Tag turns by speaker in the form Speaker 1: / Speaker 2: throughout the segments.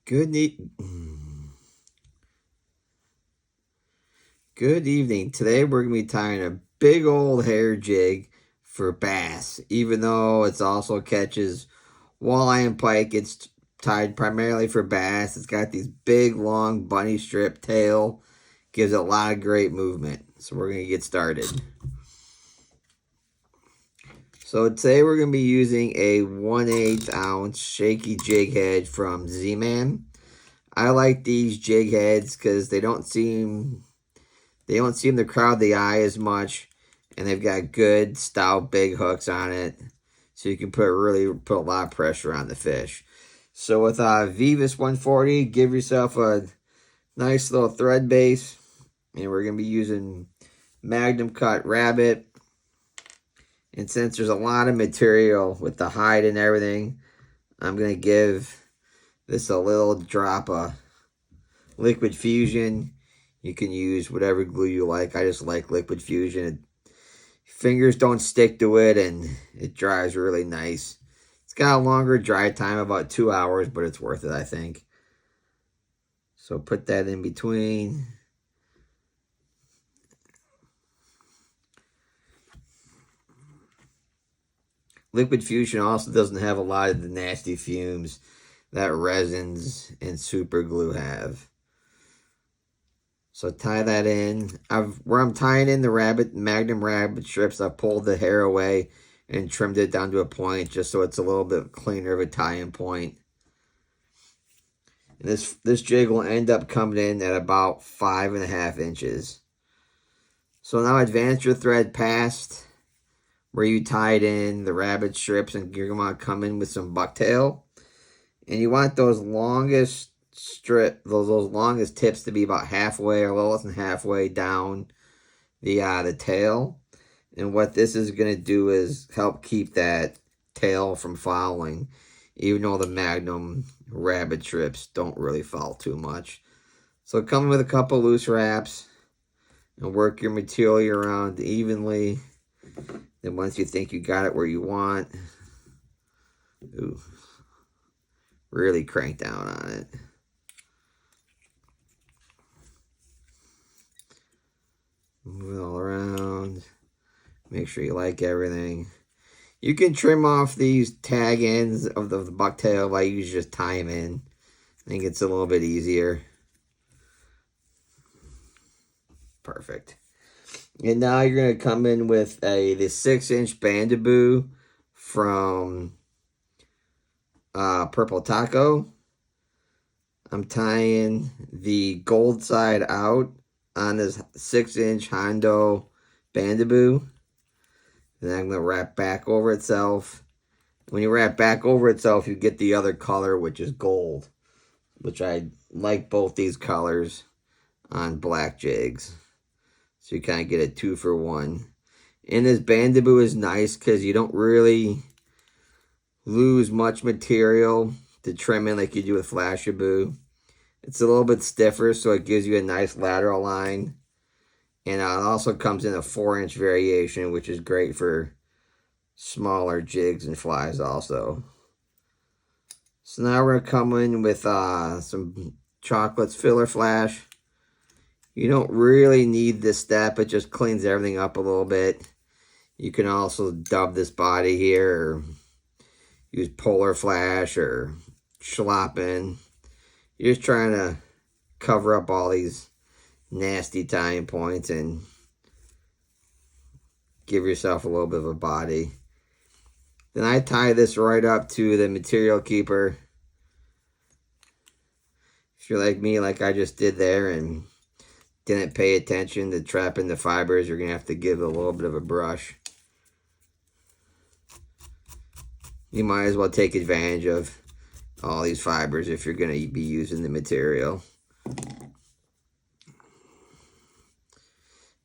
Speaker 1: Good Good evening. Today we're going to be tying a big old hair jig for bass. Even though it also catches walleye and pike, it's tied primarily for bass. It's got these big, long bunny strip tail. Gives it a lot of great movement. So we're going to get started. So today we're going to be using a 1/8 ounce shaky jig head from Z-Man. I like these jig heads because they don't seem to crowd the eye as much, and they've got good stout big hooks on it, so you can put a lot of pressure on the fish. So with Vivus 140, give yourself a nice little thread base, and we're gonna be using Magnum cut rabbit. And since there's a lot of material with the hide and everything, I'm gonna give this a little drop of liquid fusion. You can use whatever glue you like. I just like liquid fusion. Fingers don't stick to it, and it dries really nice. It's got a longer dry time, about 2 hours, but it's worth it, I think. So put that in between. Liquid fusion also doesn't have a lot of the nasty fumes that resins and super glue have. So tie that in. Where I'm tying in the Magnum rabbit strips, I've pulled the hair away and trimmed it down to a point just so it's a little bit cleaner of a tie-in point. And this jig will end up coming in at about 5.5 inches. So now advance your thread past where you tied in the rabbit strips, and you're going to come in with some bucktail. And you want those longest those longest tips to be about halfway or a little less than halfway down the tail. And what this is going to do is help keep that tail from fouling, even though the Magnum rabbit strips don't really foul too much. So come in with a couple loose wraps and work your material around evenly. Then once you think you got it where you want, really crank down on it. Move it all around. Make sure you like everything. You can trim off these tag ends of the bucktail by you just tie them in. I think it's a little bit easier. Perfect. And now you're going to come in with the 6-inch Bandaboo from Purple Taco. I'm tying the gold side out on this 6-inch Hondo Bandaboo. Then I'm going to wrap back over itself. When you wrap back over itself, you get the other color, which is gold, which I like both these colors on black jigs. So you kind of get a 2-for-1. And this Bandaboo is nice because you don't really lose much material to trim in like you do with Flashaboo. It's a little bit stiffer, so it gives you a nice lateral line. And it also comes in a 4-inch variation, which is great for smaller jigs and flies also. So now we're going to come in with some Chocolates Filler Flash. You don't really need this step. It just cleans everything up a little bit. You can also dub this body here, or use Polar Flash or Schlappen. You're just trying to cover up all these nasty tying points and give yourself a little bit of a body. Then I tie this right up to the material keeper. If you're like me, like I just did there, and didn't pay attention to trapping the fibers, you're going to have to give it a little bit of a brush. You might as well take advantage of all these fibers if you're going to be using the material.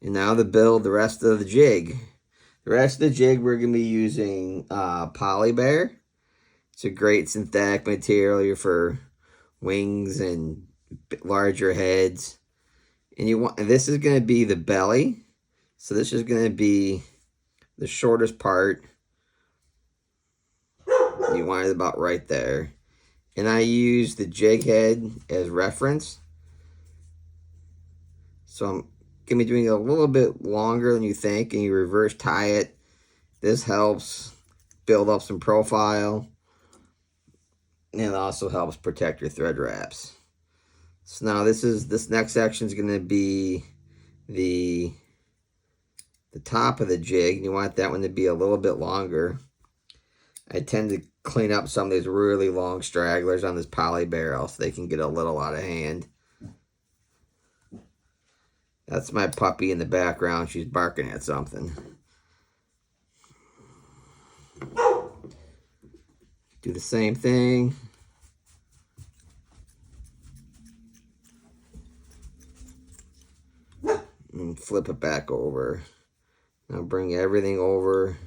Speaker 1: And now to build the rest of the jig. The rest of the jig we're going to be using Polybear. It's a great synthetic material for wings and larger heads. And this is going to be the belly. So this is going to be the shortest part. You want it about right there. and I use the jig head as reference. So I'm going to be doing it a little bit longer than you think, and you reverse tie it. This helps build up some profile, and it also helps protect your thread wraps. So now this next section is going to be the top of the jig. You want that one to be a little bit longer. I tend to clean up some of these really long stragglers on this poly barrel so they can get a little out of hand. That's my puppy in the background. She's barking at something. Do the same thing. And flip it back over. Now bring everything over.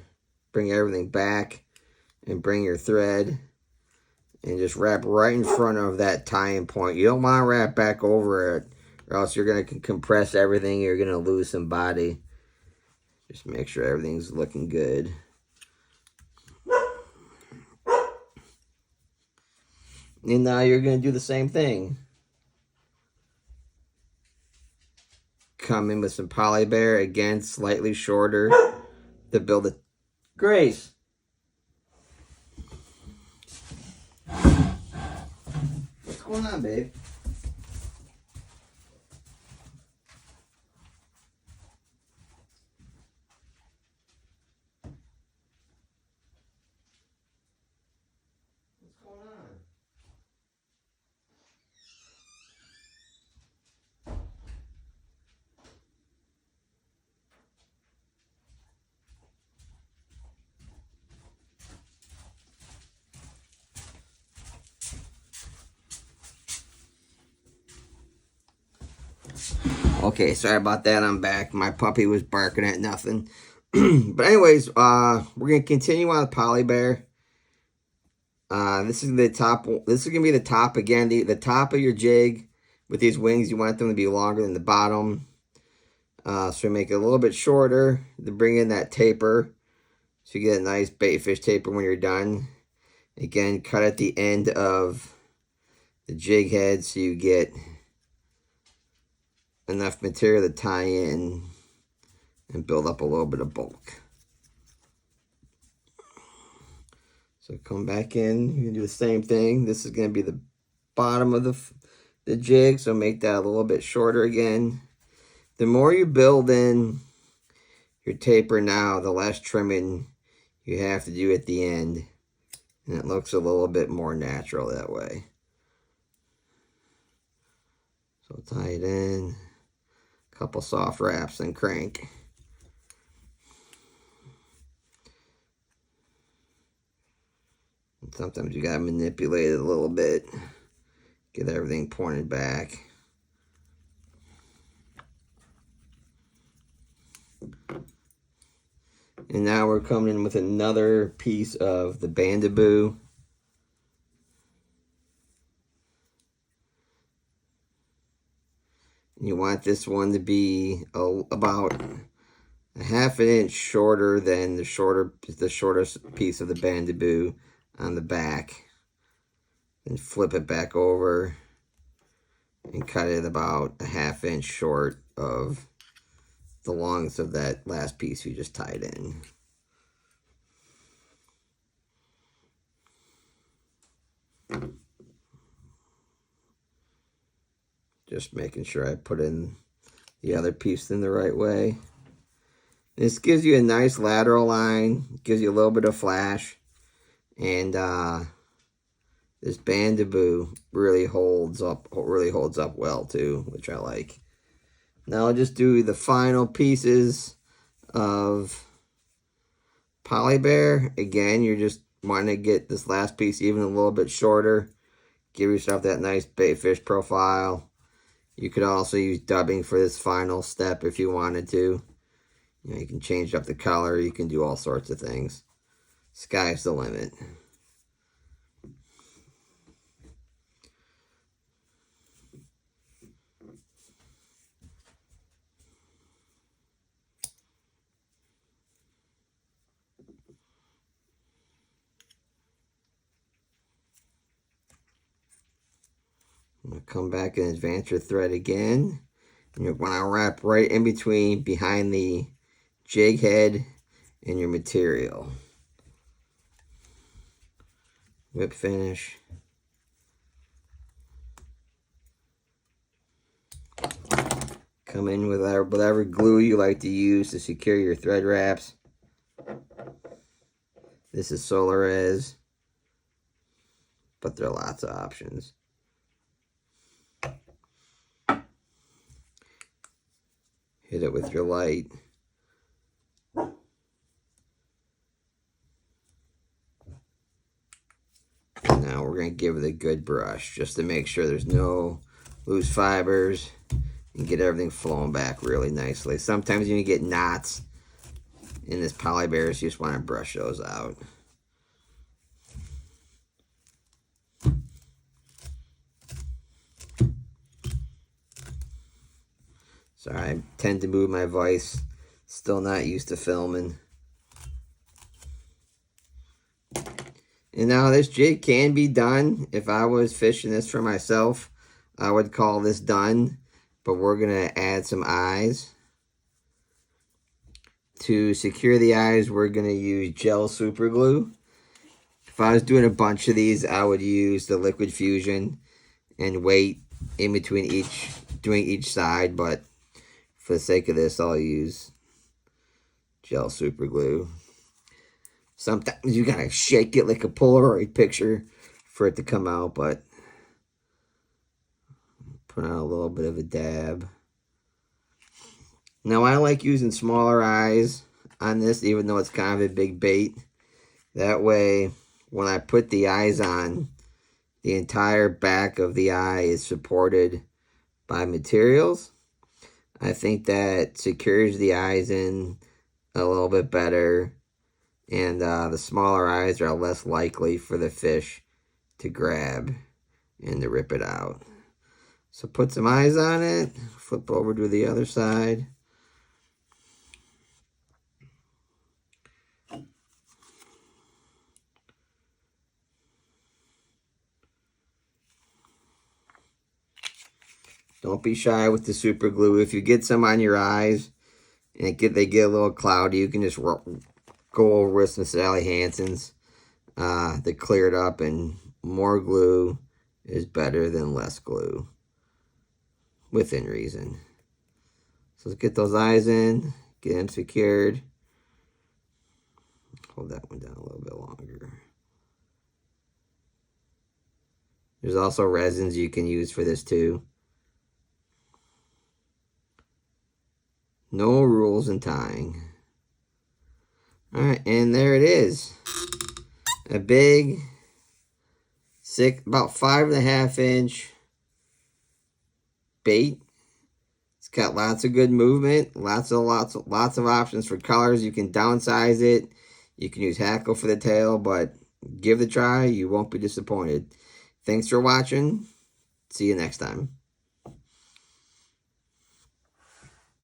Speaker 1: Bring everything back. And bring your thread. And just wrap right in front of that tying point. You don't want to wrap back over it, or else you're going to compress everything. You're going to lose some body. Just make sure everything's looking good. And now you're going to do the same thing. Come in with some poly bear, again, slightly shorter to build it. Grace. What's going on, babe? What's going on? Okay, sorry about that. I'm back. My puppy was barking at nothing. But anyways, we're gonna continue on with poly bear. This is the top. This is gonna be the top again. The top of your jig with these wings. You want them to be longer than the bottom. So make it a little bit shorter to bring in that taper. So you get a nice baitfish taper when you're done. Again, cut at the end of the jig head so you get enough material to tie in and build up a little bit of bulk. So come back in, you can do the same thing. This is going to be the bottom of the jig, so make that a little bit shorter again. The more you build in your taper now, the less trimming you have to do at the end. And it looks a little bit more natural that way. So tie it in, a couple soft wraps and crank. And sometimes you gotta manipulate it a little bit, get everything pointed back. And now we're coming in with another piece of the bandaboo. You want this one to be about a half an inch shorter than the shortest piece of the bandaboo on the back. Then flip it back over and cut it about a half inch short of the longest of that last piece you just tied in. Just making sure I put in the other piece in the right way. This gives you a nice lateral line, gives you a little bit of flash, and this bandaboo really holds up well too, which I like. Now I'll just do the final pieces of poly bear. Again, you're just wanting to get this last piece even a little bit shorter. Give yourself that nice baitfish profile. You could also use dubbing for this final step if you wanted to. You know, you can change up the color. You can do all sorts of things. Sky's the limit. I'm going to come back and advance your thread again. And you're going to wrap right in between, behind the jig head and your material. Whip finish. Come in with whatever glue you like to use to secure your thread wraps. This is S.O.L, but there are lots of options. Hit it with your light. And now we're going to give it a good brush just to make sure there's no loose fibers and get everything flowing back really nicely. Sometimes you get knots in this poly bear, so you just want to brush those out. Sorry, I tend to move my voice. Still not used to filming. And now this jig can be done. If I was fishing this for myself, I would call this done. But we're going to add some eyes. To secure the eyes, we're going to use gel super glue. If I was doing a bunch of these, I would use the liquid fusion and wait in between doing each side. But for the sake of this, I'll use gel super glue. Sometimes you gotta shake it like a Polaroid picture for it to come out, but put on a little bit of a dab. Now I like using smaller eyes on this, even though it's kind of a big bait. That way, when I put the eyes on, the entire back of the eye is supported by materials. I think that secures the eyes in a little bit better. And the smaller eyes are less likely for the fish to grab and to rip it out. So put some eyes on it. Flip over to the other side. Don't be shy with the super glue. If you get some on your eyes and they get a little cloudy, you can just go over with some Sally Hansen's to clear it up, and more glue is better than less glue, within reason. So let's get those eyes in, get them secured. Hold that one down a little bit longer. There's also resins you can use for this too. No rules in tying. Alright, and there it is. A big, about 5.5 inch bait. It's got lots of good movement, lots of options for colors. You can downsize it. You can use hackle for the tail, but give it a try. You won't be disappointed. Thanks for watching. See you next time.